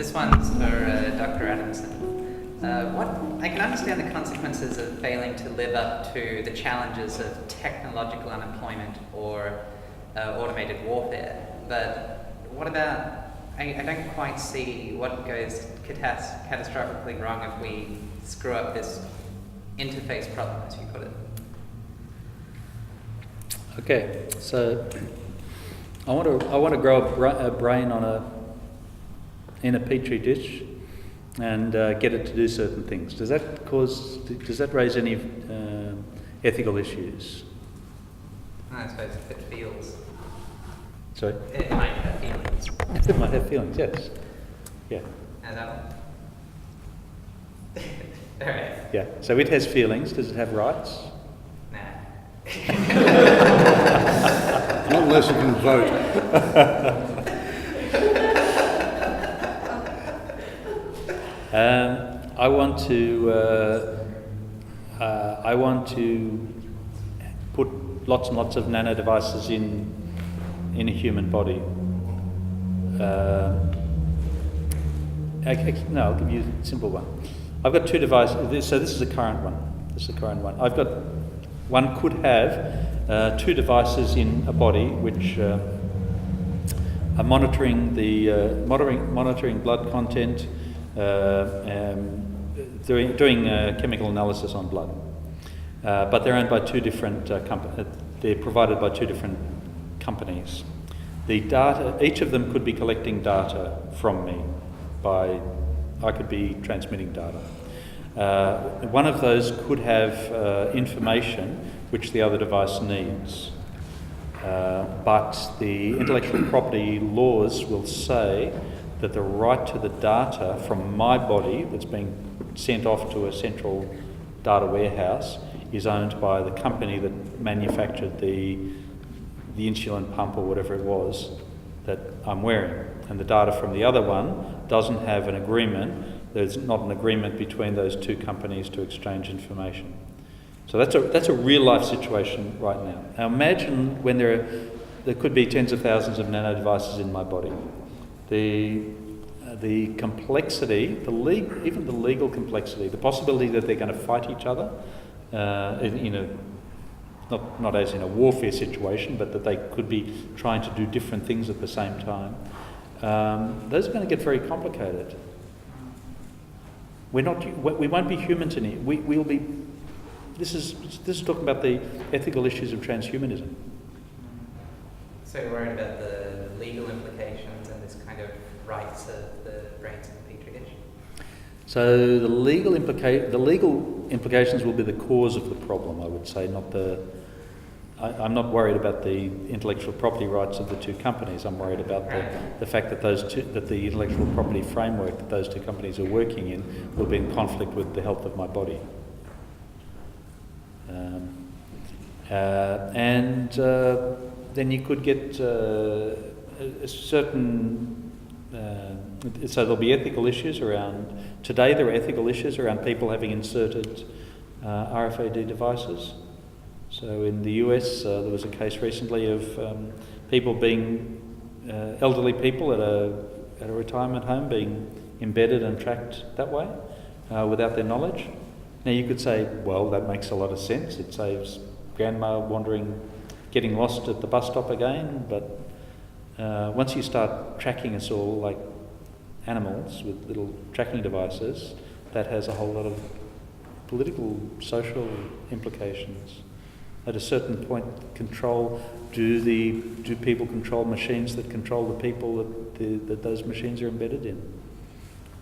This one's for Dr. Adamson. I can understand the consequences of failing to live up to the challenges of technological unemployment or automated warfare, but what about, I don't quite see what goes catastrophically wrong if we screw up this interface problem, as you put it. Okay, so I want to grow a brain in a petri dish and get it to do certain things. Does that raise any ethical issues? I suppose if it feels. Sorry? It might have feelings. It might have feelings, yes. Yeah. And that one? Alright. Yeah. So it has feelings. Does it have rights? Nah. Not unless you can vote. I want to put lots and lots of nano devices in a human body. No, I'll give you a simple one. I've got two devices. So this is a current one. I've got one could have two devices in a body which are monitoring blood content, doing chemical analysis on blood. But they're owned by two different they're provided by two different companies. The data, each of them could be collecting data from me. I could be transmitting data. One of those could have information which the other device needs. But the intellectual property laws will say that the right to the data from my body that's being sent off to a central data warehouse is owned by the company that manufactured the insulin pump or whatever it was that I'm wearing. And the data from the other one doesn't have an agreement. There's not an agreement between those two companies to exchange information. So that's a real life situation right now. Now imagine when there could be tens of thousands of nano devices in my body. The complexity, even the legal complexity, the possibility that they're going to fight each other, not as in a warfare situation, but that they could be trying to do different things at the same time. Those are going to get very complicated. We won't be humans in it. We'll be. This is talking about the ethical issues of transhumanism. So you're worried about the legal implications and this kind of rights of the brains in the petri dish? So the legal implications will be the cause of the problem, I would say, not the. I'm not worried about the intellectual property rights of the two companies. I'm worried about the fact that the intellectual property framework that those two companies are working in will be in conflict with the health of my body. Then you could get a certain. So there'll be ethical issues around. Today there are ethical issues around people having inserted RFID devices. So in the US, there was a case recently of people being elderly people at a retirement home being embedded and tracked that way without their knowledge. Now you could say, well, that makes a lot of sense. It saves grandma getting lost at the bus stop again. But once you start tracking us all like animals with little tracking devices, that has a whole lot of political, social implications. At a certain point, do people control machines that control the people that those machines are embedded in?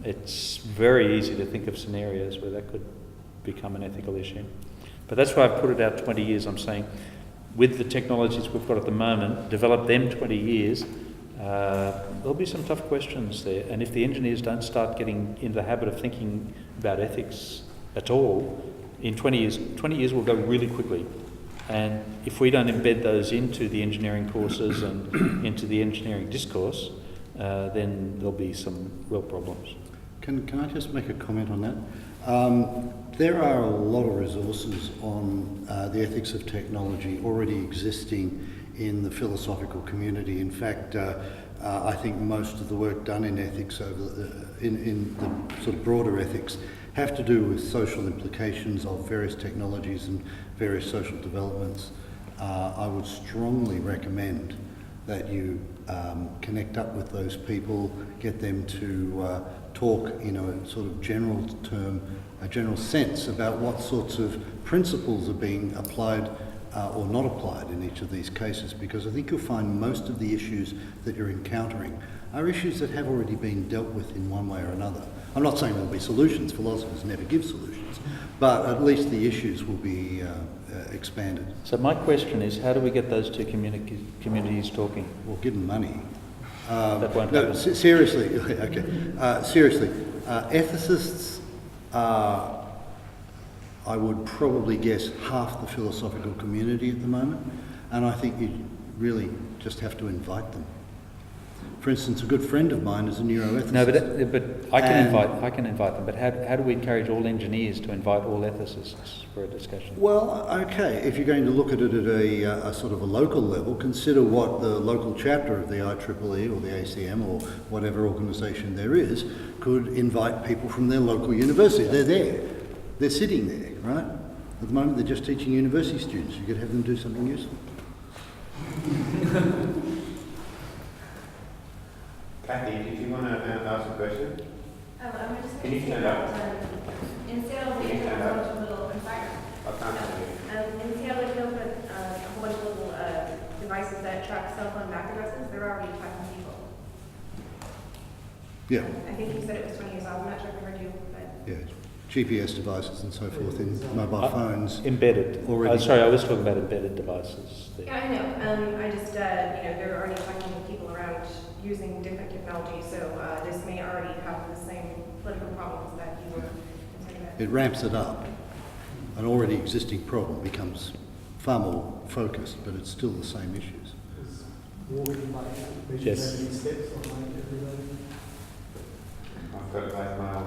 It's very easy to think of scenarios where that could become an ethical issue. But that's why I've put it out 20 years. I'm saying, with the technologies we've got at the moment, develop them 20 years, there'll be some tough questions there. And if the engineers don't start getting into the habit of thinking about ethics at all, in 20 years will go really quickly. And if we don't embed those into the engineering courses and into the engineering discourse, then there'll be some real problems. Can I just make a comment on that? There are a lot of resources on the ethics of technology already existing in the philosophical community. In fact, I think most of the work done in ethics in the sort of broader ethics have to do with social implications of various technologies and various social developments. I would strongly recommend that you connect up with those people, get them to talk in a sort of general term, a general sense about what sorts of principles are being applied or not applied in each of these cases, because I think you'll find most of the issues that you're encountering are issues that have already been dealt with in one way or another. I'm not saying there'll be solutions, philosophers never give solutions, but at least the issues will be expanded. So my question is, how do we get those two communities talking? We'll give them money. That won't No, happen. seriously, okay. Seriously, ethicists are, I would probably guess, half the philosophical community at the moment, and I think you really just have to invite them. For instance, a good friend of mine is a neuroethicist. No, but I can invite them. But how do we encourage all engineers to invite all ethicists for a discussion? Well, okay, if you're going to look at it at a sort of a local level, consider what the local chapter of the IEEE or the ACM or whatever organisation there is could invite people from their local university. They're there. They're sitting there, right? At the moment, they're just teaching university students. You could have them do something useful. Kathy, did you want to ask a question? I'm just Can you stand up? in Seattle, Can you there's stand a up? bunch of little, I'm sorry. I can't hear you. In Seattle, they built a whole bunch of little devices that track cell phone MAC addresses. They're already tracking people. Yeah, I think you said it was 20 years old. I'm not sure if I heard you, but yeah. GPS devices and so forth in mobile phones. Embedded. Already. Sorry, I was talking about embedded devices. there. yeah, I know. I just, they're already talking to people around using different technology, so this may already have the same political problems that you were concerned about. It ramps it up. An already existing problem becomes far more focused, but it's still the same issues. Yes. I've got like my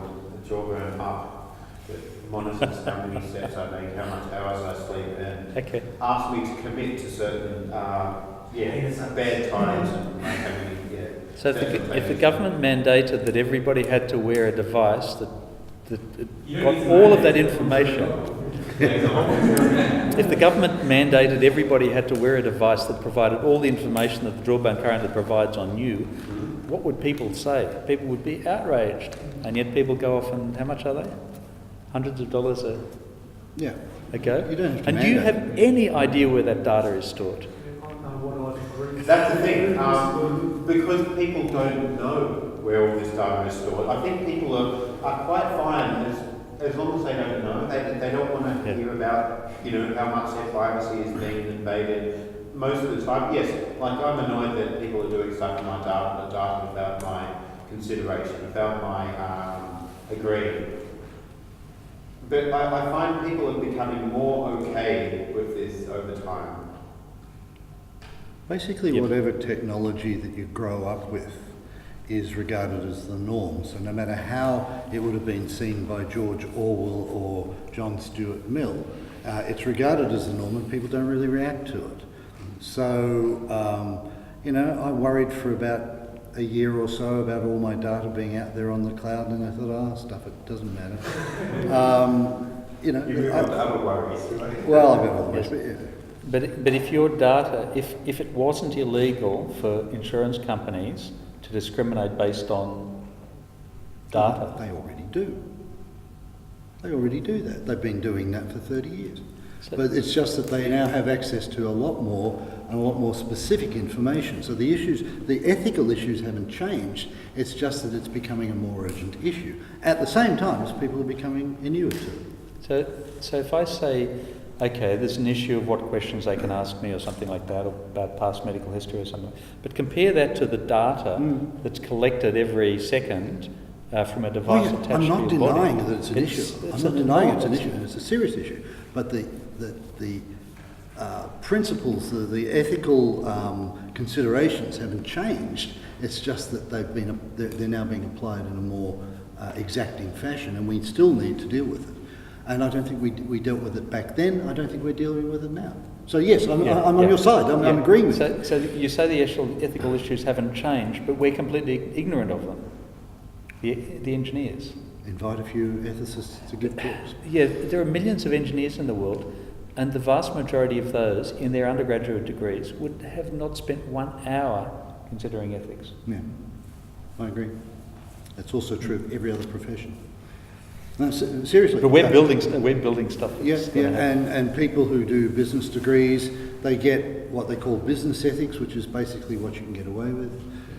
Jawbone app that monitors how many steps I make, how much hours I sleep, and Okay. asks me to commit to certain bed times and like how many. So if the government mandated that everybody had to wear a device that got all of that information, if the government mandated everybody had to wear a device that provided all the information that the Jawbone currently provides on you, what would people say? People would be outraged, and yet people go off and how much are they? Hundreds of dollars a Yeah. go? You don't have to And do you mandate. have any idea where that data is stored? That's the thing, because people don't know where all this data is stored. I think people are quite fine as long as they don't know. They don't want to hear about how much their privacy is being invaded. Most of the time, yes. Like I'm annoyed that people are doing stuff in my data without my consideration, without my agreeing. But I find people are becoming more okay with this over time. Basically, Yep. whatever technology that you grow up with is regarded as the norm. So no matter how it would have been seen by George Orwell or John Stuart Mill, it's regarded as the norm and people don't really react to it. So, I worried for about a year or so about all my data being out there on the cloud, and I thought, stuff it, doesn't matter. You move on to other worries. Well, I've got other ways, but yeah. But if your data, if it wasn't illegal for insurance companies to discriminate based on data, They already do. They already do that. They've been doing that for 30 years. So- But it's just that they now have access to a lot more and a lot more specific information. So the ethical issues haven't changed. It's just that it's becoming a more urgent issue. At the same time as people are becoming inured to it. So if I say, okay, there's an issue of what questions they can ask me or something like that, or about past medical history or something, but compare that to the data that's collected every second from a device attached I'm to not your body. denying that it's an issue. I'm not denying it's an issue, and it's a serious issue. But the principles, the ethical considerations haven't changed. It's just that they're now being applied in a more exacting fashion, and we still need to deal with it. And I don't think we dealt with it back then. I don't think we're dealing with it now. So yes, I'm Yeah, on yeah. your side. I'm Yeah. agreeing with you. So you say the ethical issues haven't changed, but we're completely ignorant of them. The engineers. Invite a few ethicists to give talks. Yeah, there are millions of engineers in the world, and the vast majority of those, in their undergraduate degrees, would have not spent 1 hour considering ethics. Yeah, I agree. That's also true of every other profession. No, seriously. But we're building stuff. Yeah, that's yeah, gonna happen. and people who do business degrees, they get what they call business ethics, which is basically what you can get away with.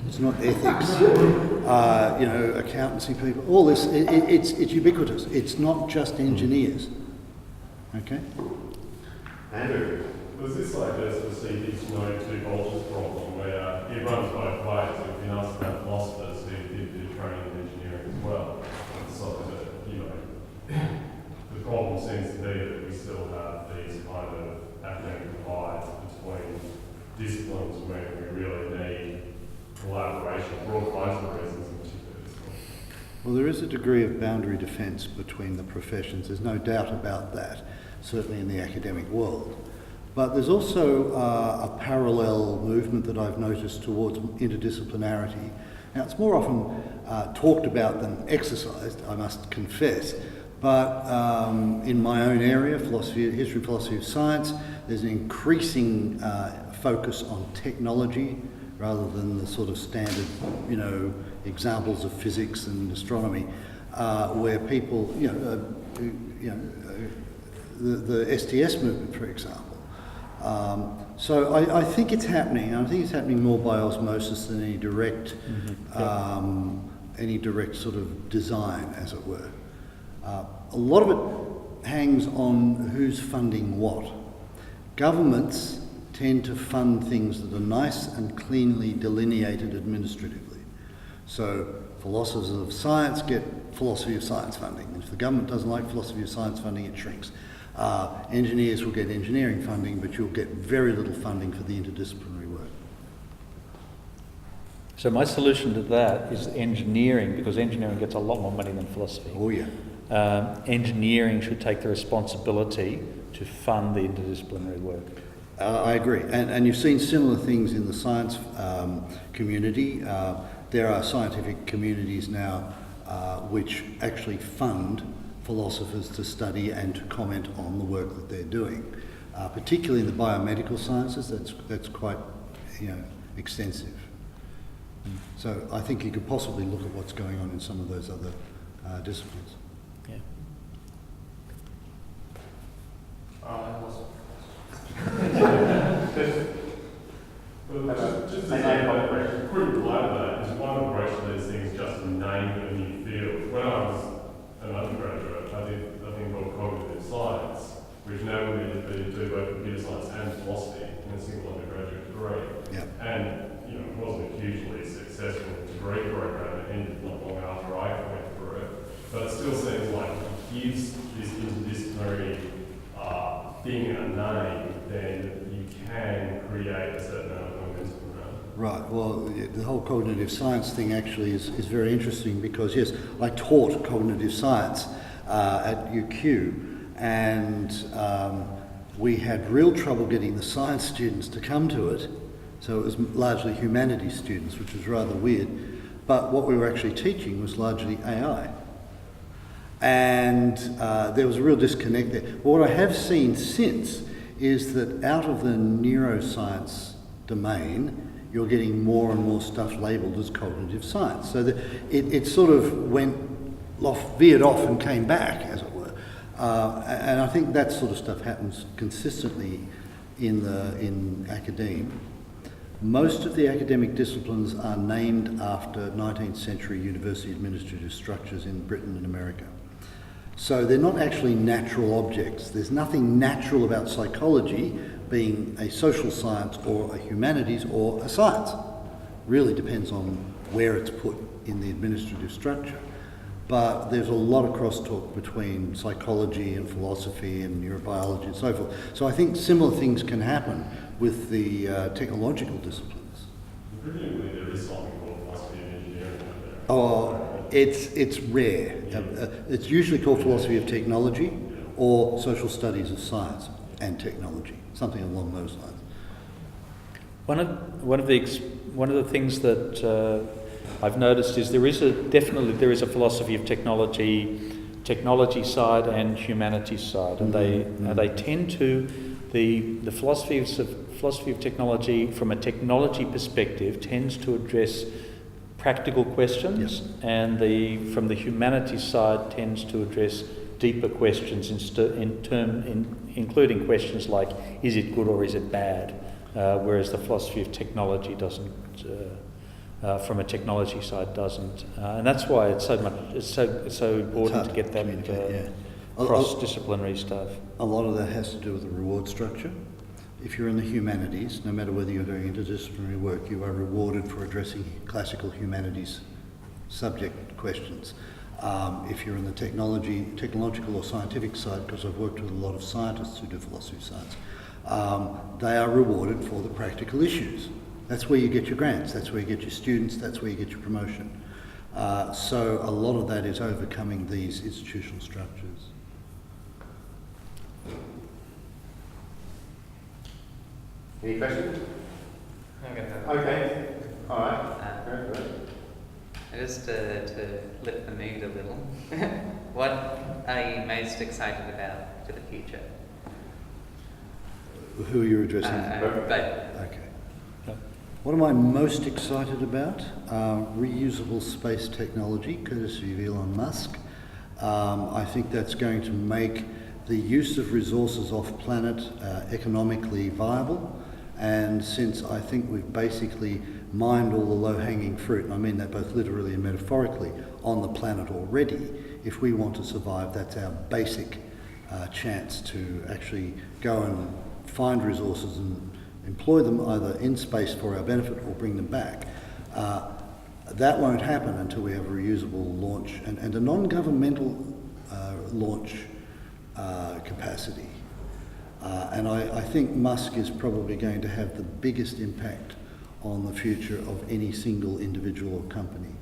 It's not ethics. Accountancy people, all this, it's ubiquitous. It's not just engineers. Okay? Andrew? Was this like the CP's no two bolters problem where it runs both ways? We've been asked about philosophers who did do training in engineering as well. So that, the problem seems to be that we still have these kind of academic divides between disciplines where we really need collaboration for all kinds of reasons, in particular disciplines. Well, there is a degree of boundary defence between the professions. There's no doubt about that, certainly in the academic world. But there's also a parallel movement that I've noticed towards interdisciplinarity. Now, it's more often talked about than exercised, I must confess. But in my own area, history, philosophy of science, there's an increasing focus on technology rather than the sort of standard, examples of physics and astronomy, where people, the STS movement, for example. So I think it's happening. I think it's happening more by osmosis than any direct sort of design, as it were. A lot of it hangs on who's funding what. Governments tend to fund things that are nice and cleanly delineated administratively. So philosophers of science get philosophy of science funding. If the government doesn't like philosophy of science funding, it shrinks. Engineers will get engineering funding, but you'll get very little funding for the interdisciplinary work. So my solution to that is engineering, because engineering gets a lot more money than philosophy. Oh yeah. Engineering should take the responsibility to fund the interdisciplinary work. I agree, and you've seen similar things in the science community. There are scientific communities now which actually fund philosophers to study and to comment on the work that they're doing, particularly in the biomedical sciences. That's quite extensive. So I think you could possibly look at what's going on in some of those other disciplines. Yeah. Just to say, quick reply to that is one approach to these things just to name a new field. When I was an undergraduate, I did a thing called cognitive science, which enabled me to do both computer science and philosophy in a single undergraduate degree. Yeah. And it wasn't a hugely successful degree program. It ended not long after I went through it. But it still seems like if it gives this interdisciplinary thing a name, then you can create a certain amount of momentum around it. Right, well, the whole cognitive science thing actually is very interesting because, yes, I taught cognitive science at UQ, and we had real trouble getting the science students to come to it, so it was largely humanities students, which was rather weird, but what we were actually teaching was largely AI. And there was a real disconnect there. But what I have seen since is that out of the neuroscience domain, you're getting more and more stuff labelled as cognitive science. So that it sort of veered off and came back, as it were. And I think that sort of stuff happens consistently in academe. Most of the academic disciplines are named after 19th century university administrative structures in Britain and America. So they're not actually natural objects. There's nothing natural about psychology being a social science or a humanities or a science. Really depends on where it's put in the administrative structure. But there's a lot of crosstalk between psychology and philosophy and neurobiology and so forth. So I think similar things can happen with the technological disciplines. Presumably there is something called philosophy of engineering out there. Oh, it's rare. It's usually called philosophy of technology, or social studies of science and technology, something along those lines. One of the things that I've noticed is there is a philosophy of technology side and humanities side, and they tend to the philosophy of technology from a technology perspective tends to address practical questions, Yes. and from the humanities side tends to address deeper questions, including questions like, is it good or is it bad? Whereas the philosophy of technology doesn't, from a technology side, doesn't, and that's why it's so important to get that cross-disciplinary stuff. A lot of that has to do with the reward structure. If you're in the humanities, no matter whether you're doing interdisciplinary work, you are rewarded for addressing classical humanities subject questions. If you're in the technological or scientific side, because I've worked with a lot of scientists who do philosophy of science, they are rewarded for the practical issues. That's where you get your grants, that's where you get your students, that's where you get your promotion. So a lot of that is overcoming these institutional structures. Any questions? Okay, all right. Very good. Just to lift the mood a little, what are you most excited about for the future? Who are you addressing? Both. Okay. What am I most excited about? Reusable space technology, courtesy of Elon Musk. I think that's going to make the use of resources off planet economically viable. And since I think we've basically mined all the low-hanging fruit, and I mean that both literally and metaphorically, on the planet already, if we want to survive, that's our basic chance to actually go and find resources and employ them either in space for our benefit or bring them back. That won't happen until we have a reusable launch and a non-governmental launch capacity. And I think Musk is probably going to have the biggest impact on the future of any single individual or company.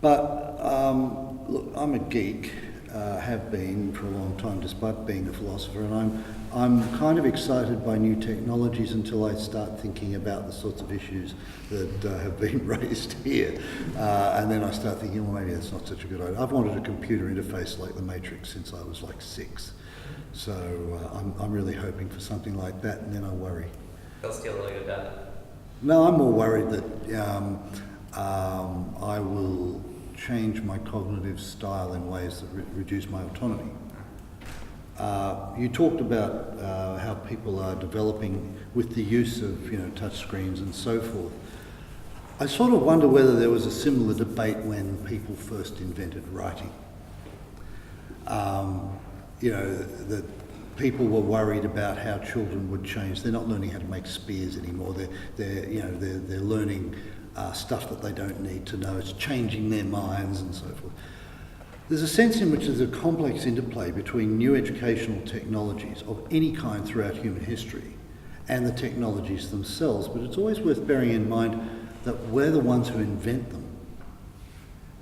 Look, I'm a geek, have been for a long time despite being a philosopher, and I'm kind of excited by new technologies until I start thinking about the sorts of issues that have been raised here. And then I start thinking, well, maybe that's not such a good idea. I've wanted a computer interface like the Matrix since I was like 6. So I'm really hoping for something like that, and then I worry. They'll steal all your data. No, I'm more worried that I will change my cognitive style in ways that reduce my autonomy. You talked about how people are developing with the use of touch screens and so forth. I sort of wonder whether there was a similar debate when people first invented writing. That people were worried about how children would change. They're not learning how to make spears anymore. They're learning stuff that they don't need to know. It's changing their minds and so forth. There's a sense in which there's a complex interplay between new educational technologies of any kind throughout human history and the technologies themselves, but it's always worth bearing in mind that we're the ones who invent them.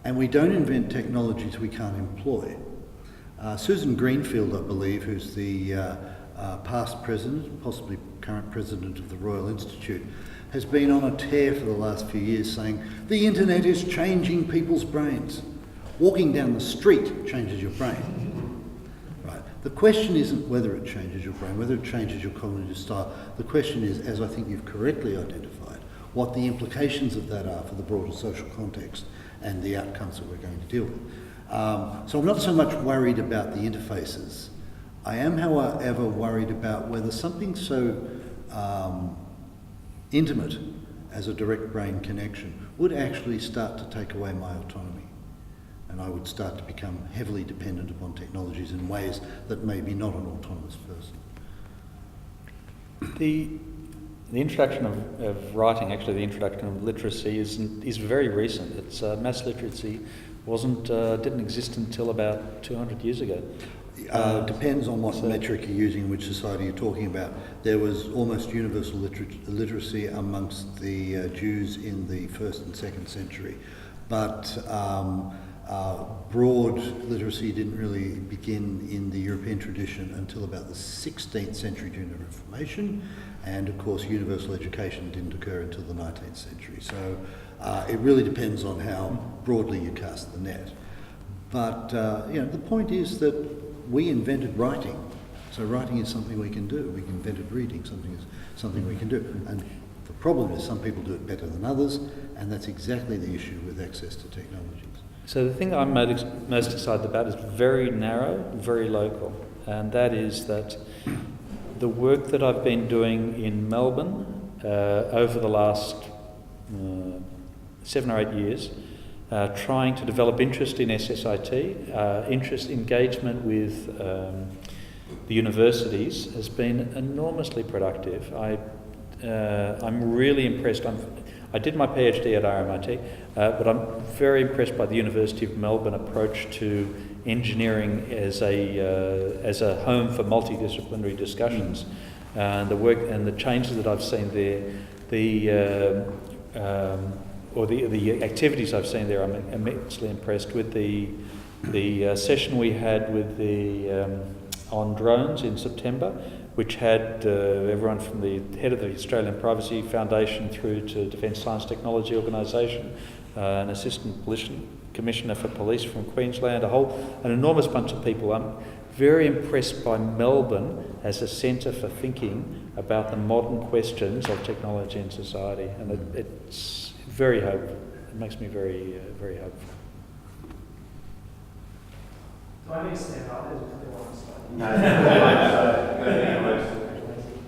And we don't invent technologies we can't employ. Susan Greenfield, I believe, who's the past president, possibly current president of the Royal Institute, has been on a tear for the last few years saying, the internet is changing people's brains. Walking down the street changes your brain. Right. The question isn't whether it changes your brain, whether it changes your cognitive style. The question is, as I think you've correctly identified, what the implications of that are for the broader social context and the outcomes that we're going to deal with. So I'm not so much worried about the interfaces. I am, however, worried about whether something so intimate as a direct brain connection would actually start to take away my autonomy. And I would start to become heavily dependent upon technologies in ways that maybe not an autonomous person. The introduction of writing, actually the introduction of literacy is very recent. It's mass literacy didn't exist until about 200 years ago. Depends on what metric you're using, which society you're talking about. There was almost universal literacy amongst the Jews in the 1st and 2nd century, but Broad literacy didn't really begin in the European tradition until about the 16th century during the Reformation, and of course universal education didn't occur until the 19th century. So it really depends on how broadly you cast the net. But the point is that we invented writing. So writing is something we can do. We invented reading, something we can do. And the problem is some people do it better than others, and that's exactly the issue with access to technologies. So the thing that I'm most excited about is very narrow, very local, and that is that the work that I've been doing in Melbourne over the last 7 or 8 years, trying to develop interest in SSIT, engagement with the universities has been enormously productive. I'm really impressed. I did my PhD at RMIT, but I'm very impressed by the University of Melbourne approach to engineering as a home for multidisciplinary discussions. The work and the changes that I've seen there, the activities I've seen there, I'm immensely impressed with the session we had with on drones in September, which had everyone from the head of the Australian Privacy Foundation through to Defence Science Technology Organisation, an Assistant Commissioner for Police from Queensland, an enormous bunch of people. I'm very impressed by Melbourne as a centre for thinking about the modern questions of technology in society, and it's very hopeful. It makes me very, very hopeful. Do I need to stand up? There's a clear one. No,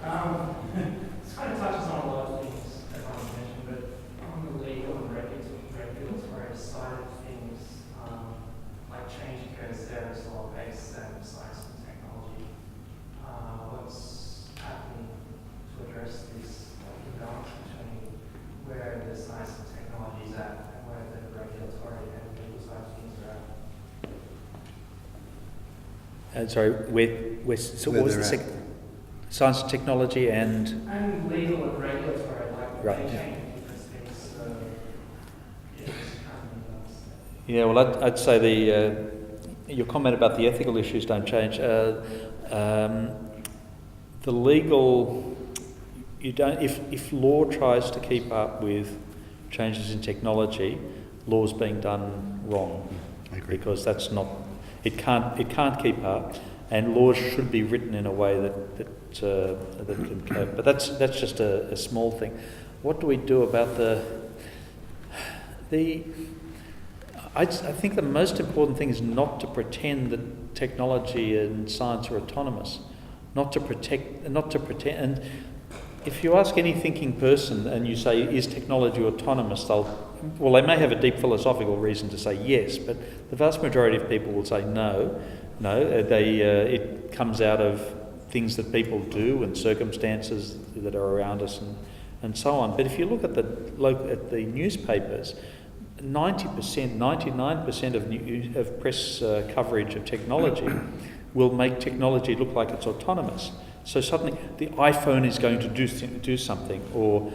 This kind of touches on a lot of things, as I mentioned, but on the legal and regulatory side of things, like change occurs there as well, based on science and technology. What's happening to address this imbalance between where the science and technology is at and where the regulatory and legal side of things are at? Sorry, so what was the second? Science and technology and legal and regulatory, like right. they change different things. Yeah, well, I'd say your comment about the ethical issues don't change. The legal, you don't. If law tries to keep up with changes in technology, law's being done wrong. I agree. Because that's not. It can't keep up, and laws should be written in a way that can cope. But that's just a small thing. What do we do about I think the most important thing is not to pretend that technology and science are autonomous, not to pretend. And if you ask any thinking person and you say, "Is technology autonomous?" they may have a deep philosophical reason to say yes, but the vast majority of people will say no. It comes out of things that people do and circumstances that are around us and so on. But if you look at the newspapers, 90%, 99% of press coverage of technology will make technology look like it's autonomous. So suddenly the iPhone is going to do something, or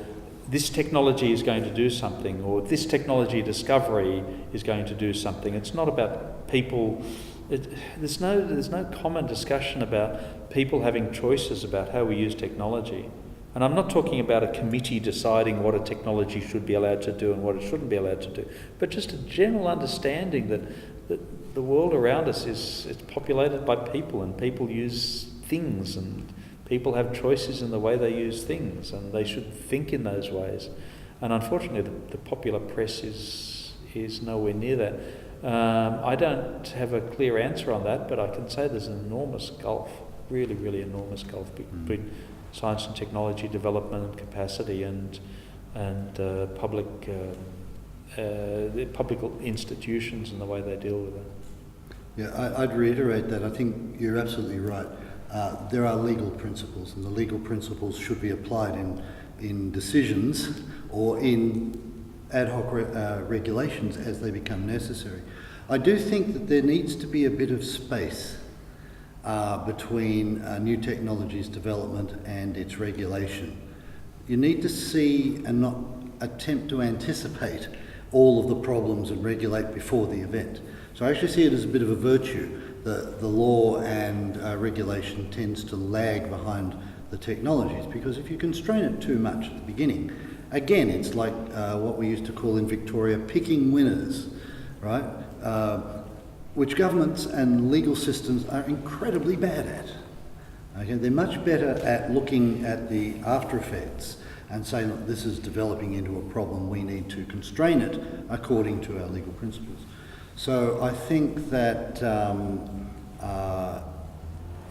this technology is going to do something, or this technology discovery is going to do something. It's not about people. There's no common discussion about people having choices about how we use technology. And I'm not talking about a committee deciding what a technology should be allowed to do and what it shouldn't be allowed to do, but just a general understanding that the world around us it's populated by people, and people use things, and people have choices in the way they use things, and they should think in those ways. And unfortunately, the popular press is nowhere near that. I don't have a clear answer on that, but I can say there's an enormous gulf, really, really enormous gulf between science and technology development and capacity and public institutions and the way they deal with it. Yeah, I'd reiterate that. I think you're absolutely right. There are legal principles, and the legal principles should be applied in decisions or in ad hoc regulations as they become necessary. I do think that there needs to be a bit of space between new technologies development and its regulation. You need to see and not attempt to anticipate all of the problems and regulate before the event. So I actually see it as a bit of a virtue. The law and regulation tends to lag behind the technologies, because if you constrain it too much at the beginning, again, it's like what we used to call in Victoria picking winners, right? Which governments and legal systems are incredibly bad at. Okay, they're much better at looking at the after effects and saying, look, this is developing into a problem, we need to constrain it according to our legal principles. So I think that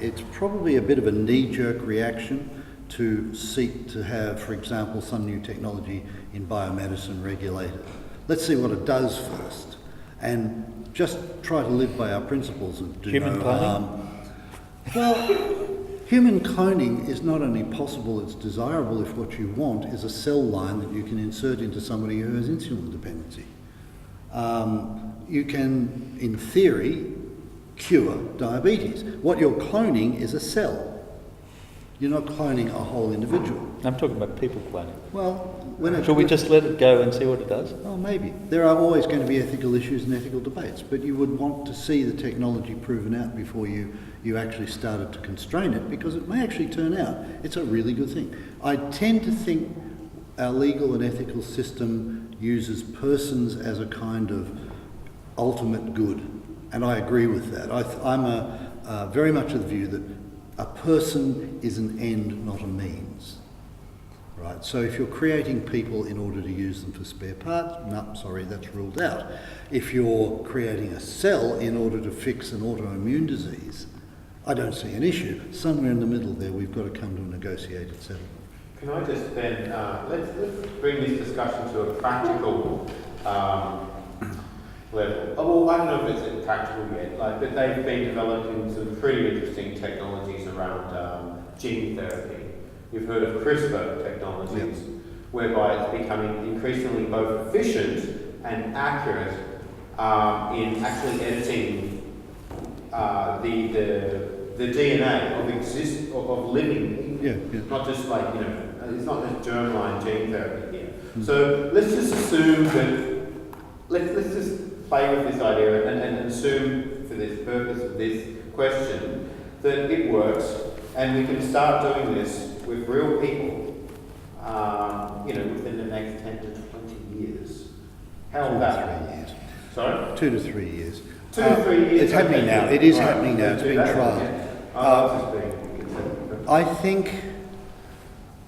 it's probably a bit of a knee-jerk reaction to seek to have, for example, some new technology in biomedicine regulated. Let's see what it does first, and just try to live by our principles of do Human no cloning? harm. Well, human cloning is not only possible, it's desirable if what you want is a cell line that you can insert into somebody who has insulin dependency. You can, in theory, cure diabetes. What you're cloning is a cell. You're not cloning a whole individual. I'm talking about people cloning. Well, when it, Shall we just let it go and see what it does? Oh, maybe. There are always going to be ethical issues and ethical debates, but you would want to see the technology proven out before you actually started to constrain it, because it may actually turn out it's a really good thing. I tend to think our legal and ethical system uses persons as a kind of ultimate good, and I agree with that. I'm very much of the view that a person is an end, not a means. Right? So if you're creating people in order to use them for spare parts, no, sorry, that's ruled out. If you're creating a cell in order to fix an autoimmune disease, I don't see an issue. Somewhere in the middle there, we've got to come to a negotiated settlement. Can I just then, let's bring this discussion to a practical level. Oh, well, I don't know if it's practical yet, but they've been developing some pretty interesting technologies around gene therapy. You've heard of CRISPR technologies, whereby it's becoming increasingly both efficient and accurate in actually editing the DNA of living, not just like, it's not just germline gene therapy here. So let's just assume that, let's just play with this idea and assume for this purpose of this question that it works and we can start doing this with real people, within the next 10 to 20 years. How will that? 3 years. Sorry? 2 to 3 years. 2 to 3 years. It's happening now. It is happening now. It's being trialled. I think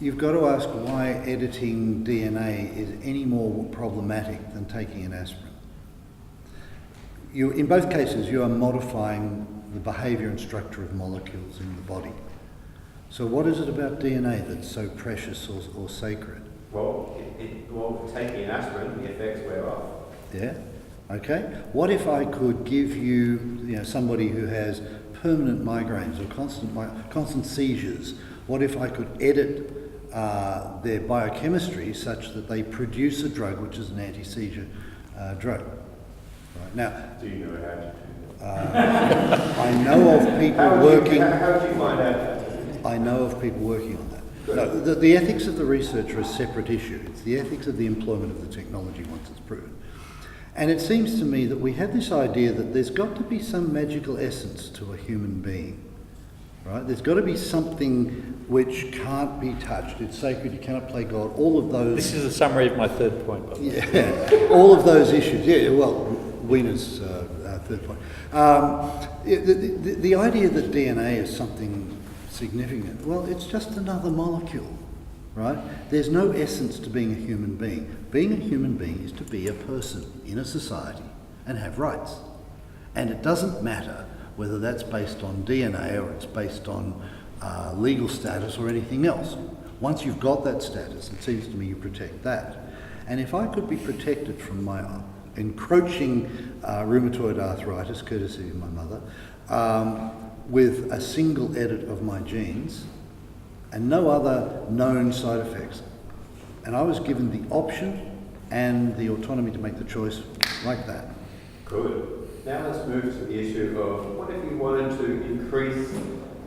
you've got to ask why editing DNA is any more problematic than taking an aspirin. In both cases, you are modifying the behaviour and structure of molecules in the body. So what is it about DNA that's so precious or sacred? Well, taking an aspirin, the effects wear off. Yeah? Okay. What if I could give you, somebody who has permanent migraines or constant seizures, what if I could edit their biochemistry such that they produce a drug which is an anti-seizure drug? Right. Now, do you know how to do that? I know of people working... How did you find out? I know of people working on that. No, the ethics of the research are a separate issue. It's the ethics of the employment of the technology once it's proven. And it seems to me that we have this idea that there's got to be some magical essence to a human being, right? There's got to be something which can't be touched. It's sacred, you cannot play God, all of those... This is a summary of my third point, by the way. Yeah, all of those issues. Yeah, well, Wiener's third point. The idea that DNA is something significant, well, it's just another molecule, right? There's no essence to being a human being. Being a human being is to be a person in a society and have rights. And it doesn't matter whether that's based on DNA or it's based on legal status or anything else. Once you've got that status, it seems to me you protect that. And if I could be protected from my encroaching rheumatoid arthritis, courtesy of my mother, with a single edit of my genes and no other known side effects, and I was given the option and the autonomy to make the choice like that. Good. Now let's move to the issue of what if you wanted to increase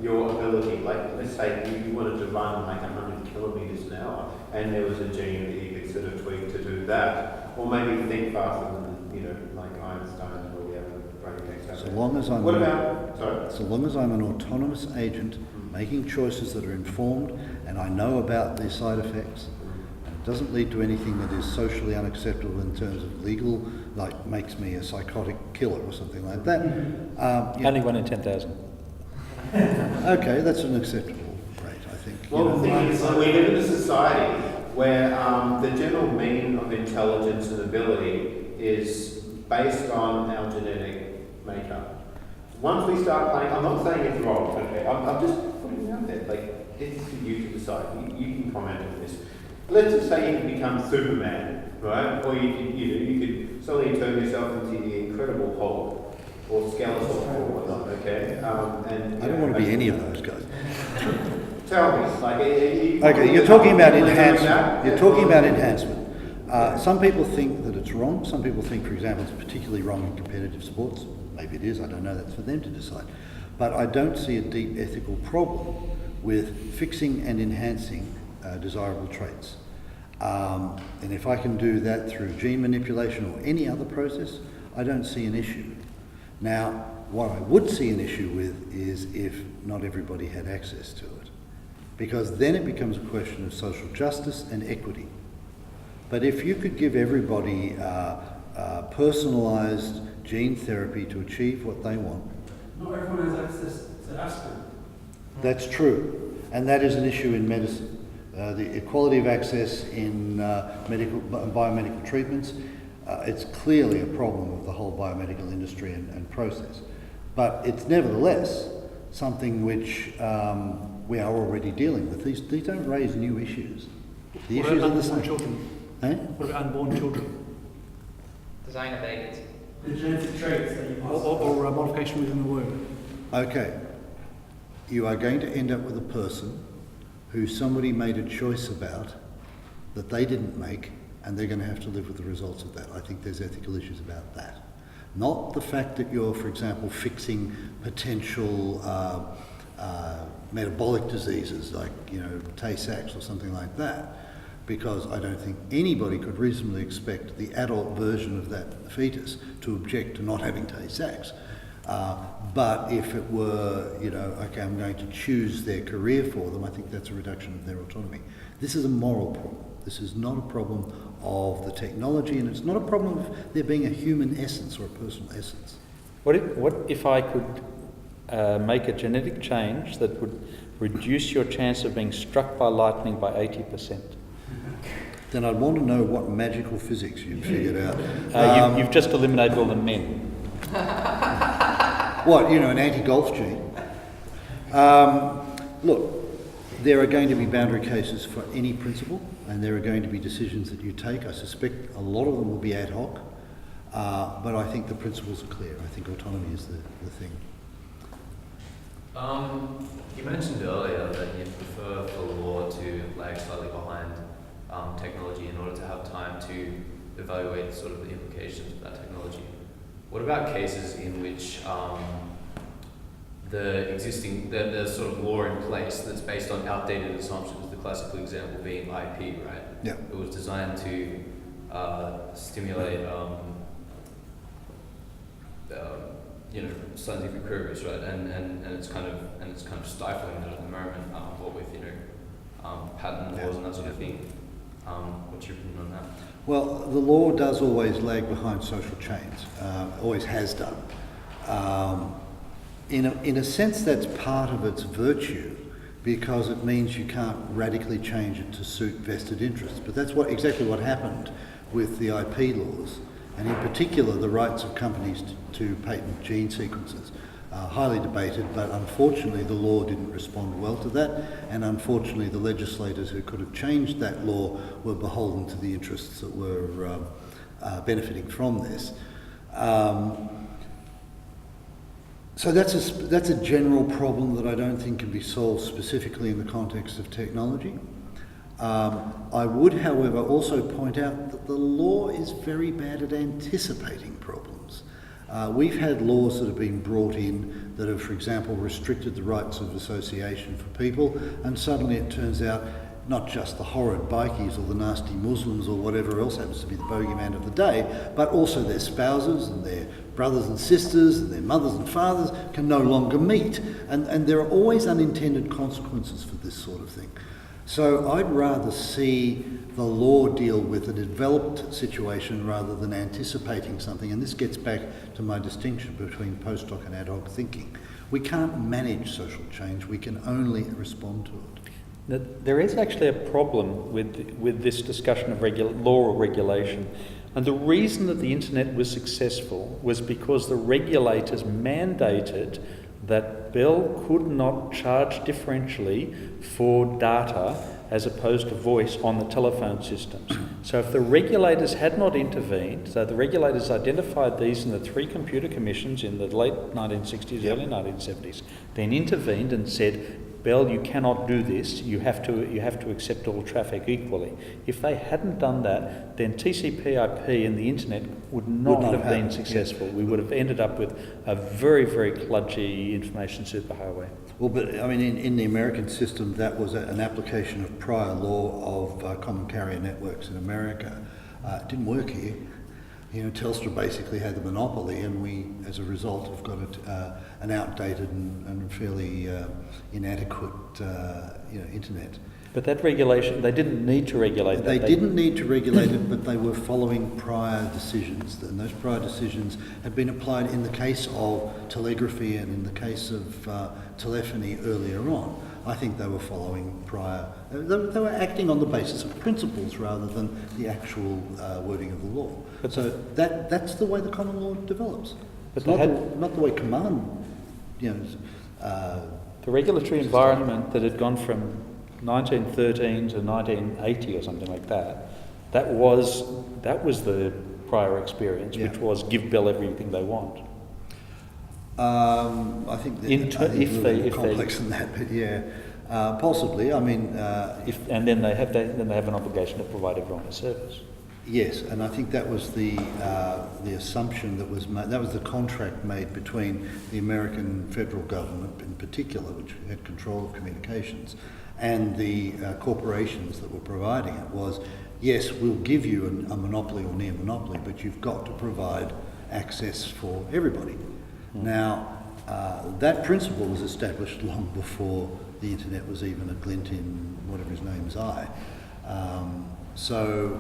your ability, like let's say you wanted to run like 100 kilometres an hour and there was a gene that you could sort of tweak to do that. or maybe think faster than, you know, like Einstein, where we have a brain next So long as I'm What about, sorry? So long as I'm an autonomous agent making choices that are informed and I know about the side effects, and it doesn't lead to anything that is socially unacceptable in terms of legal, like makes me a psychotic killer or something like that. Yeah. Only 1 in 10,000. Okay, that's an acceptable rate, I think. Well, the thing is, we live in a society where the general mean of intelligence and ability is based on our genetic makeup. Once we start playing, I'm not saying it's wrong, okay? I'm just putting it out there. Like, it's for you to decide. You can comment on this. Let's just say you can become Superman, right? Or you could suddenly turn yourself into the Incredible Hulk or Skeletor or whatnot, okay? And I don't want to be any of those guys. tell me, like, Okay, you're talking about enhancement. You're talking about enhancement. Some people think that it's wrong. Some people think, for example, it's particularly wrong in competitive sports. Maybe it is, I don't know, that's for them to decide. But I don't see a deep ethical problem with fixing and enhancing desirable traits. And if I can do that through gene manipulation or any other process, I don't see an issue. Now, what I would see an issue with is if not everybody had access to it. Because then it becomes a question of social justice and equity. But if you could give everybody personalised gene therapy to achieve what they want. Not everyone has access to aspirin. That's true, and that is an issue in medicine. The equality of access in biomedical treatments, it's clearly a problem of the whole biomedical industry and process. But it's nevertheless something which we are already dealing with. These don't raise new issues. The What issues about are the unborn same. children? Eh? What about unborn children? Designer babies. The genetic traits that you pass. Or modification within the womb? Okay, you are going to end up with a person who somebody made a choice about that they didn't make, and they're going to have to live with the results of that. I think there's ethical issues about that. Not the fact that you're, for example, fixing potential metabolic diseases like, you know, Tay-Sachs or something like that, because I don't think anybody could reasonably expect the adult version of that fetus to object to not having Tay-Sachs. But if it were, you know, okay, I'm going to choose their career for them, I think that's a reduction of their autonomy. This is a moral problem. This is not a problem of the technology, and it's not a problem of there being a human essence or a personal essence. What if I could make a genetic change that would reduce your chance of being struck by lightning by 80%? Then I'd want to know what magical physics you'd figured out. You've just eliminated all the men. What, you know, an anti-golf gene? Look, there are going to be boundary cases for any principle, and there are going to be decisions that you take. I suspect a lot of them will be ad hoc, but I think the principles are clear. I think autonomy is the thing. You mentioned earlier that you prefer for law to lag slightly behind technology in order to have time to evaluate sort of the implications of that technology. What about cases in which the sort of law in place that's based on outdated assumptions, the classical example being IP, right? Yeah. It was designed to stimulate scientific progress, right? And it's kind of stifling that at the moment, what with patent laws and that sort of thing. What's your opinion on that? Well, the law does always lag behind social change, always has done. In a sense, that's part of its virtue, because it means you can't radically change it to suit vested interests. But that's exactly what happened with the IP laws, and in particular the rights of companies to patent gene sequences. Highly debated, but unfortunately the law didn't respond well to that, and unfortunately the legislators who could have changed that law were beholden to the interests that were benefiting from this. So that's a general problem that I don't think can be solved specifically in the context of technology. I would, however, also point out that the law is very bad at anticipating problems. We've had laws that have been brought in that have, for example, restricted the rights of association for people, and suddenly it turns out not just the horrid bikies or the nasty Muslims or whatever else happens to be the bogeyman of the day, but also their spouses and their brothers and sisters and their mothers and fathers can no longer meet. And there are always unintended consequences for this sort of thing. So I'd rather see the law deal with a developed situation rather than anticipating something. And this gets back to my distinction between post hoc and ad hoc thinking. We can't manage social change, we can only respond to it. There is actually a problem with this discussion of law or regulation. And the reason that the internet was successful was because the regulators mandated that Bell could not charge differentially for data as opposed to voice on the telephone systems. So if the regulators had not intervened, so the regulators identified these in the 3 computer commissions in the late 1960s, early 1970s, then intervened and said, Bell, you cannot do this. You have to accept all traffic equally. If they hadn't done that, then TCP/IP and the internet would not have been successful. We would have ended up with a very, very kludgy information superhighway. Well, but I mean, in the American system, that was an application of prior law of common carrier networks in America. It didn't work here. You know, Telstra basically had the monopoly, and we, as a result, have got an outdated and fairly inadequate, internet. But that regulation, they didn't need to regulate that. They didn't need to regulate it, but they were following prior decisions, and those prior decisions had been applied in the case of telegraphy and in the case of telephony earlier on. I think they were following prior. They were acting on the basis of principles rather than the actual wording of the law. So that's the way the common law develops. But It's not the way command. The regulatory environment that had gone from 1913 to 1980 or something like that, that was the prior experience, which was give Bell everything they want. I think that it's a little more complex than that, but yeah, possibly. I mean, then they have an obligation to provide everyone a service. Yes, and I think that was the assumption that was made. That was the contract made between the American federal government, in particular, which had control of communications, and the corporations that were providing it. Was yes, we'll give you a monopoly or near monopoly, but you've got to provide access for everybody. Now, that principle was established long before the internet was even a glint in whatever his name's eye. So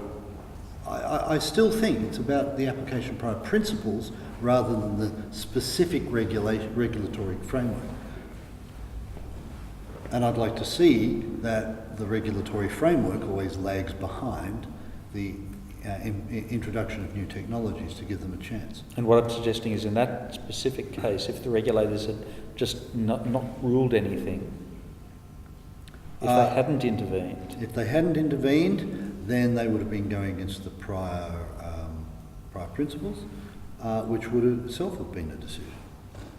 I still think it's about the application of prior principles rather than the specific regulatory framework. And I'd like to see that the regulatory framework always lags behind the introduction of new technologies to give them a chance. And what I'm suggesting is in that specific case, if the regulators had just not ruled anything, if they hadn't intervened. If they hadn't intervened, then they would have been going against the prior principles, which would itself have been a decision.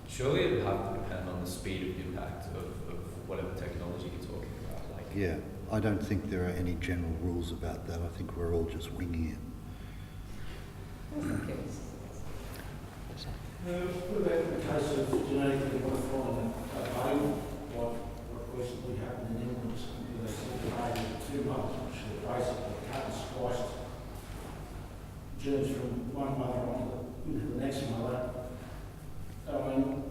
Surely it would have to depend on the speed of impact of whatever technology you're talking about. Yeah, I don't think there are any general rules about that. I think we're all just winging it. Okay. What about the case of genetically modifying a baby, like what recently happened in England? They sent the baby at 2 months, which they basically cut and spliced genes from one mother into the next mother. I mean,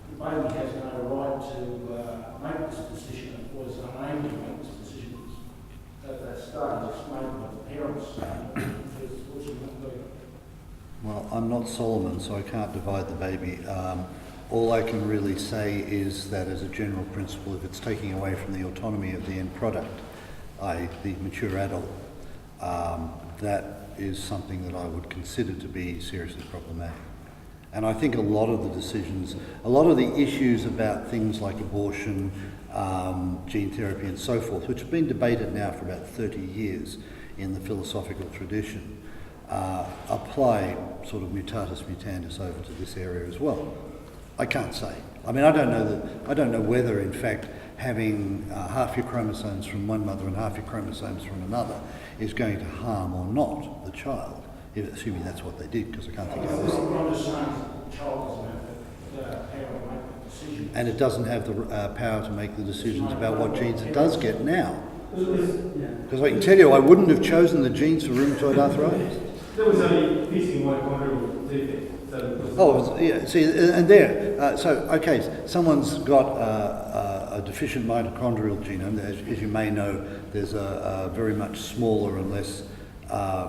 the baby has no right to make this decision. It was unable to make this decision at that stage. It's made by the parents. Well, I'm not Solomon, so I can't divide the baby. All I can really say is that as a general principle, if it's taking away from the autonomy of the end product, i.e. the mature adult, that is something that I would consider to be seriously problematic. And I think a lot of the decisions, a lot of the issues about things like abortion, gene therapy and so forth, which have been debated now for about 30 years in the philosophical tradition, apply sort of mutatis mutandis over to this area as well. I can't say. I mean, I don't know whether, in fact, having half your chromosomes from one mother and half your chromosomes from another is going to harm or not the child, assuming that's what they did, because I can't think of this. I'm just saying the child doesn't have the power to make that decision. and it doesn't have the power to make the decisions about what genes it does get now. Because I can tell you, I wouldn't have chosen the genes for rheumatoid arthritis. There was only piecing mitochondrial defect. Oh, yeah, see, and there, someone's got a deficient mitochondrial genome. As you may know, there's a very much smaller and less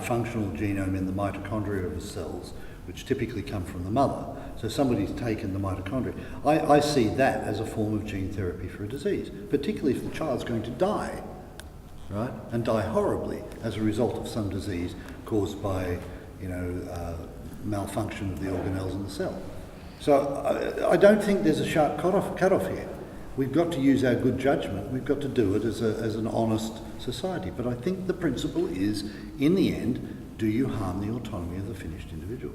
functional genome in the mitochondria of the cells, which typically come from the mother. So somebody's taken the mitochondria. I see that as a form of gene therapy for a disease, particularly if the child's going to die, right? And die horribly as a result of some disease caused by, malfunction of the organelles in the cell. So I don't think there's a sharp cut-off here. We've got to use our good judgment. We've got to do it as an honest society. But I think the principle is, in the end, do you harm the autonomy of the finished individual?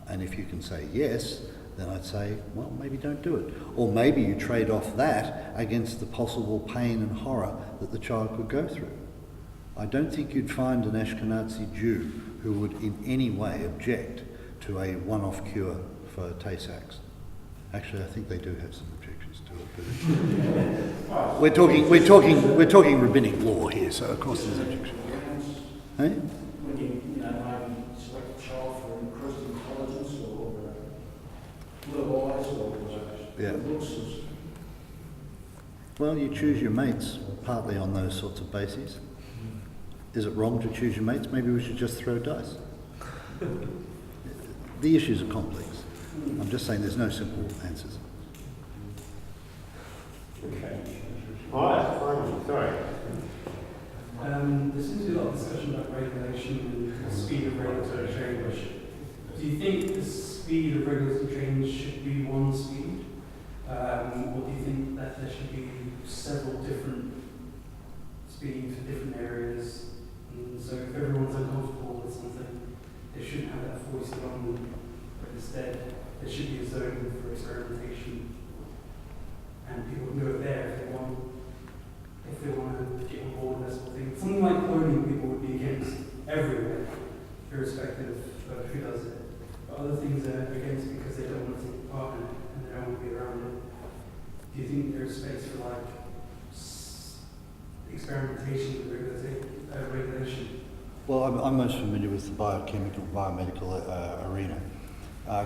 And if you can say yes, then I'd say, well, maybe don't do it. Or maybe you trade off that against the possible pain and horror that the child could go through. I don't think you'd find an Ashkenazi Jew who would in any way object to a one-off cure for Tay-Sachs. Actually, I think they do have some objections to it, but we're talking rabbinic law here, so of course there's objections. Hey? When you maybe select a child for increased intelligence or blue eyes or looks. Well, you choose your mates partly on those sorts of bases. Is it wrong to choose your mates? Maybe we should just throw dice. The issues are complex. I'm just saying there's no simple answers. Okay. All right, finally, sorry. There seems to be a lot of discussion about regulation and the speed of regulatory change. Do you think the speed of regulatory change should be one speed? Or do you think that there should be several different speeds for different areas? And so if everyone's uncomfortable with something, they shouldn't have that voice alone, but instead there should be a zone for experimentation. And people can go there if they want to get on board with that sort of thing. Something like cloning, people would be against everywhere, irrespective of who does it. But other things they're against because they don't want to take part in it and they don't want to be around it. Do you think there's space for experimentation with regulation? Well, I'm most familiar with the biomedical arena.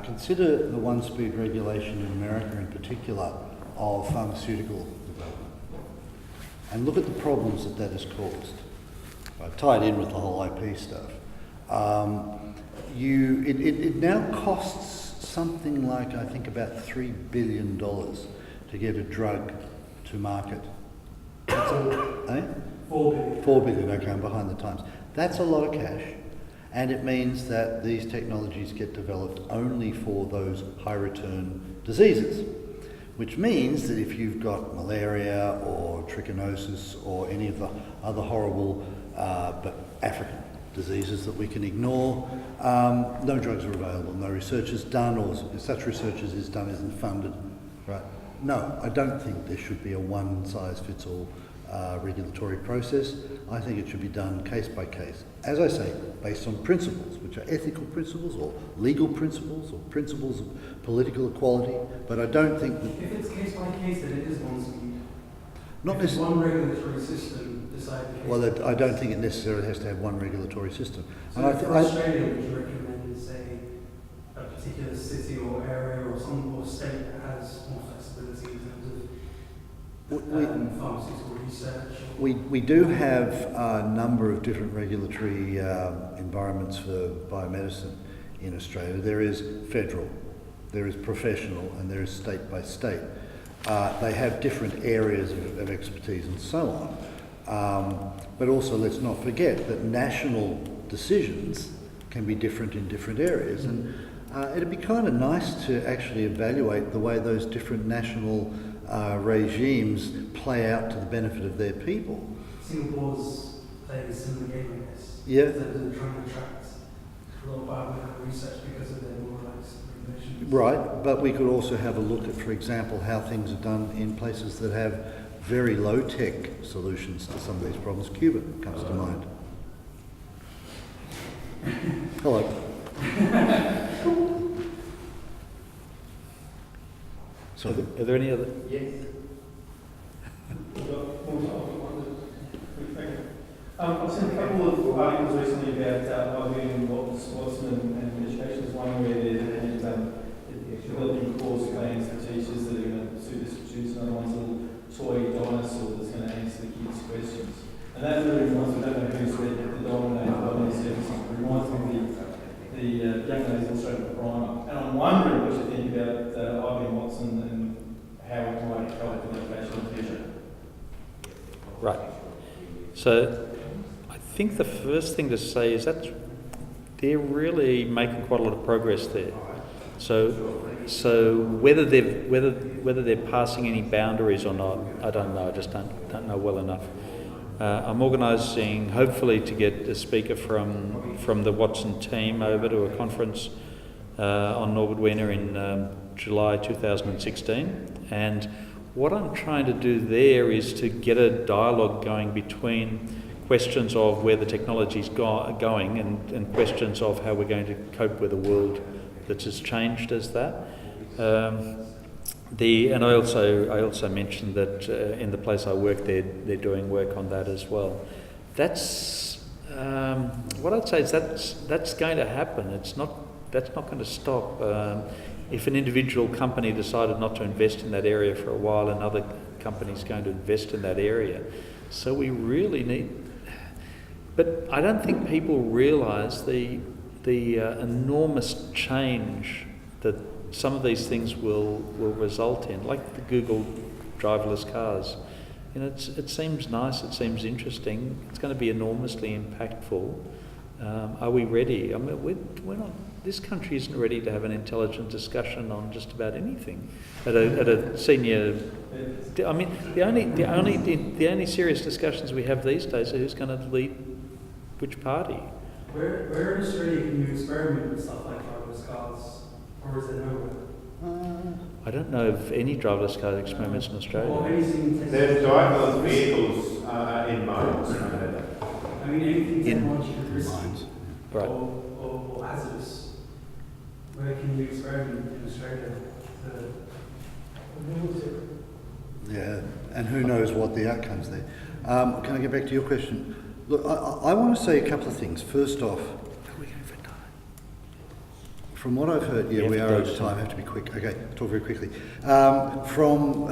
Consider the one-speed regulation in America in particular of pharmaceutical development. And look at the problems that has caused. Tied in with the whole IP stuff. It now costs something like, I think, about $3 billion to get a drug to market. That's eh? 4 billion. 4 billion, okay, I'm behind the times. That's a lot of cash, and it means that these technologies get developed only for those high return diseases, which means that if you've got malaria or trichinosis or any of the other horrible but African diseases that we can ignore, no drugs are available, no research is done, or if such research as is done isn't funded, right? No, I don't think there should be a one-size-fits-all regulatory process. I think it should be done case by case. As I say, based on principles, which are ethical principles or legal principles or principles of political equality, but I don't think that... If it's case by case, then it is one speed. Not if it's one regulatory system decided case. Well, I don't think it necessarily has to have one regulatory system. So and for Australia, would you recommend, say, a particular city or area or state that has more flexibility in terms of pharmaceutical research? We do have a number of different regulatory environments for biomedicine in Australia. There is federal, there is professional, and there is state by state. They have different areas of expertise and so on. But also, let's not forget that national decisions can be different in different areas. And it'd be kind of nice to actually evaluate the way those different national regimes play out to the benefit of their people. Singapore's playing a similar game, I guess. Yeah. They're trying to attract a lot of biomedical research because of their more relaxed regulations. Right, but we could also have a look at, for example, how things are done in places that have very low-tech solutions to some of these problems. Cuba comes to mind. Hello. So, Are there any other? Yes. I've seen a couple of articles recently about IBM, Watson and education. There's one where they're developing course plans for teachers that are going to suit the students, another one's a little toy dinosaur that's going to answer the kids' questions. And that really reminds me, I don't know who's read the Dominator series, it reminds me of the young ladies illustrated primer. And I'm wondering what you think about IBM Watson and how it might help with education in the future. Right. So I think the first thing to say is that they're really making quite a lot of progress there. So whether they're passing any boundaries or not, I don't know. I just don't know well enough. I'm organising, hopefully, to get a speaker from the Watson team over to a conference on Norbert Wiener in July 2016. And what I'm trying to do there is to get a dialogue going between questions of where the technology's going and questions of how we're going to cope with a world that's as changed as that. And I also mentioned that in the place I work, they're doing work on that as well. That's what I'd say is that's going to happen. That's not going to stop. If an individual company decided not to invest in that area for a while, another company's going to invest in that area. So we really need. But I don't think people realise the enormous change that some of these things will result in, like the Google driverless cars. You know, it seems nice, it seems interesting. It's going to be enormously impactful. Are we ready? I mean, we're not. This country isn't ready to have an intelligent discussion on just about anything at a senior. I mean, the only serious discussions we have these days are who's going to lead which party. Where in Australia can you experiment with stuff like driverless cars, or is there nowhere? I don't know of any driverless car experiments in Australia. Or anything. There's driverless vehicles in mines. I mean, anything In technologically risky mines. Right. or hazardous. Where can you experiment in Australia? yeah, and who knows what the outcome's there. Can I get back to your question? Look, I want to say a couple of things. First off, from what I've heard, yeah, we are out of time, I have to be quick. Okay, talk very quickly. From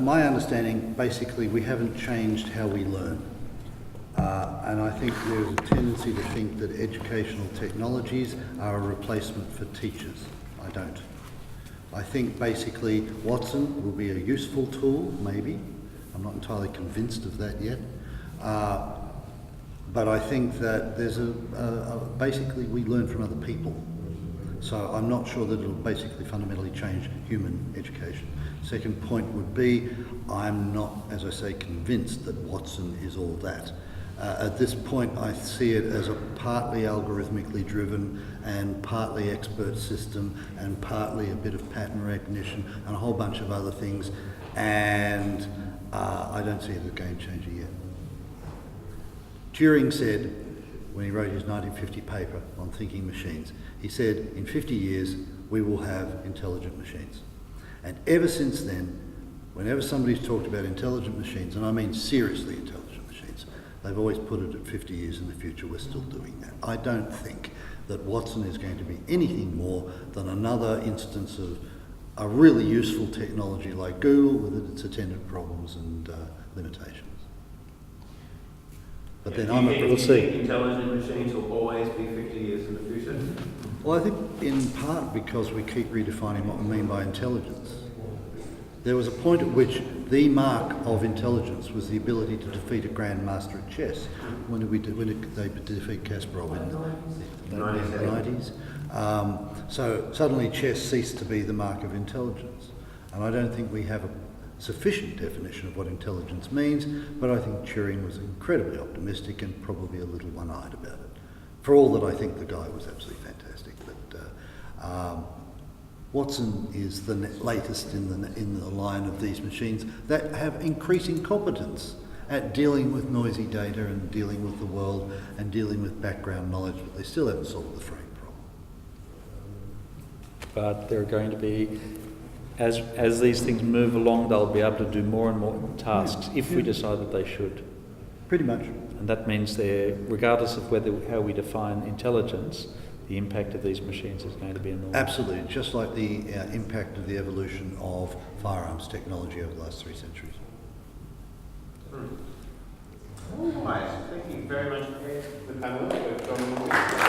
my understanding, basically, we haven't changed how we learn. And I think there's a tendency to think that educational technologies are a replacement for teachers. I don't. I think basically Watson will be a useful tool, maybe. I'm not entirely convinced of that yet. But I think that there's basically we learn from other people. So I'm not sure that it'll basically fundamentally change human education. Second point would be, I'm not, as I say, convinced that Watson is all that. At this point, I see it as a partly algorithmically driven and partly expert system and partly a bit of pattern recognition and a whole bunch of other things. And I don't see it as a game changer yet. Turing said, when he wrote his 1950 paper on thinking machines, he said, in 50 years, we will have intelligent machines. And ever since then, whenever somebody's talked about intelligent machines, and I mean seriously intelligent machines, they've always put it at 50 years in the future. We're still doing that. I don't think that Watson is going to be anything more than another instance of a really useful technology like Google with its attendant problems and limitations. But then we'll see. Intelligent machines will always be 50 years in the future? Well, I think in part because we keep redefining what we mean by intelligence. There was a point at which the mark of intelligence was the ability to defeat a grandmaster at chess. When did they defeat Kasparov? In the 90s. So suddenly chess ceased to be the mark of intelligence. And I don't think we have a sufficient definition of what intelligence means, but I think Turing was incredibly optimistic and probably a little one-eyed about it. For all that I think the guy was absolutely fantastic. But Watson is the latest in the line of these machines that have increasing competence at dealing with noisy data and dealing with the world and dealing with background knowledge, but they still haven't solved the frame problem. But there are going to be as these things move along, they'll be able to do more and more tasks if we decide that they should. Pretty much. And that means regardless of how we define intelligence, the impact of these machines is going to be enormous. Absolutely, just like the impact of the evolution of firearms technology over the last 3 centuries. All right, thank you very much, the panelists.